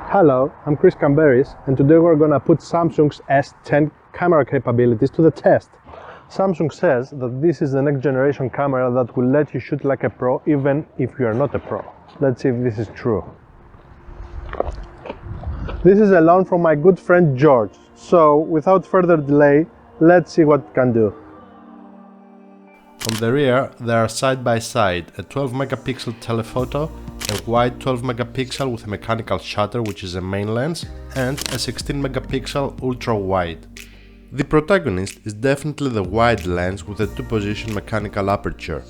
Hello, I'm Chris Camberis, and today we're gonna put Samsung's S10 camera capabilities to the test. Samsung says that this is the next generation camera that will let you shoot like a pro even if you are not a pro. Let's see if this is true. This is a loan from my good friend George, so without further delay, let's see what it can do. On the rear, there are side by side a 12 megapixel telephoto, a wide 12 megapixel with a mechanical shutter, which is a main lens, and a 16 megapixel ultra wide. The protagonist is definitely the wide lens with a 2-position mechanical aperture.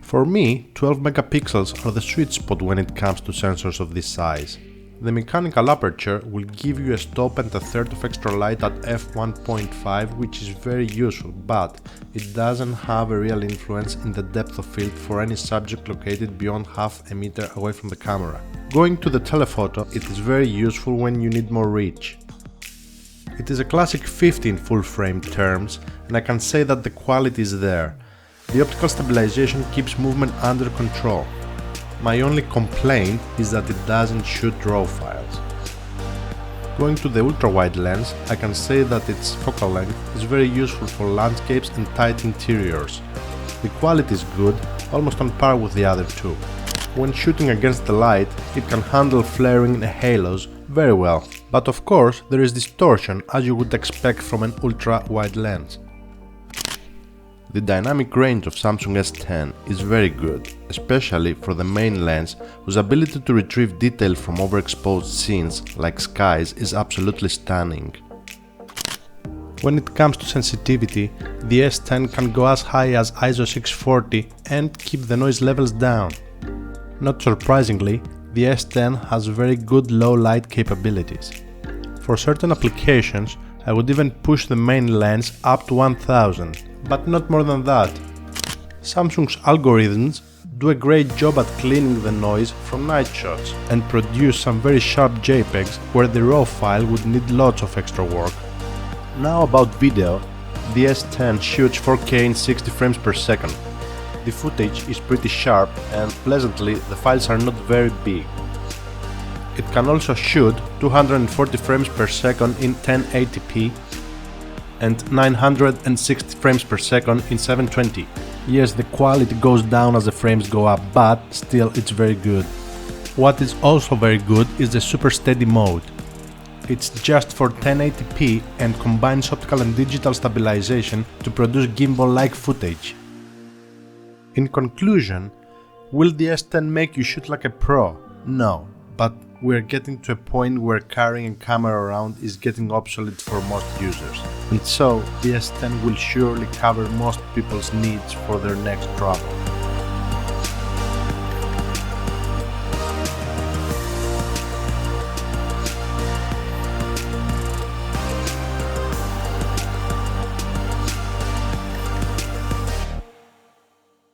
For me, 12 megapixels are the sweet spot when it comes to sensors of this size. The mechanical aperture will give you a stop and a third of extra light at f1.5, which is very useful, but it doesn't have a real influence in the depth of field for any subject located beyond half a meter away from the camera. Going to the telephoto, it is very useful when you need more reach. It is a classic 50 in full frame terms, and I can say that the quality is there. The optical stabilization keeps movement under control. My only complaint is that it doesn't shoot RAW files. Going to the ultra-wide lens, I can say that its focal length is very useful for landscapes and tight interiors. The quality is good, almost on par with the other two. When shooting against the light, it can handle flaring and halos very well. But of course, there is distortion as you would expect from an ultra-wide lens. The dynamic range of Samsung S10 is very good, especially for the main lens, whose ability to retrieve detail from overexposed scenes like skies is absolutely stunning. When it comes to sensitivity, the S10 can go as high as ISO 640 and keep the noise levels down. Not surprisingly, the S10 has very good low light capabilities. For certain applications, I would even push the main lens up to 1000. But not more than that. Samsung's algorithms do a great job at cleaning the noise from night shots and produce some very sharp JPEGs where the RAW file would need lots of extra work. Now about video, the S10 shoots 4K in 60 frames per second. The footage is pretty sharp and pleasantly the files are not very big. It can also shoot 240 frames per second in 1080p and 960 frames per second in 720. Yes, the quality goes down as the frames go up, but still it's very good. What is also very good is the super steady mode. It's just for 1080p and combines optical and digital stabilization to produce gimbal-like footage. In conclusion, will the S10 make you shoot like a pro? No, but we're getting to a point where carrying a camera around is getting obsolete for most users, and so the S10 will surely cover most people's needs for their next travel.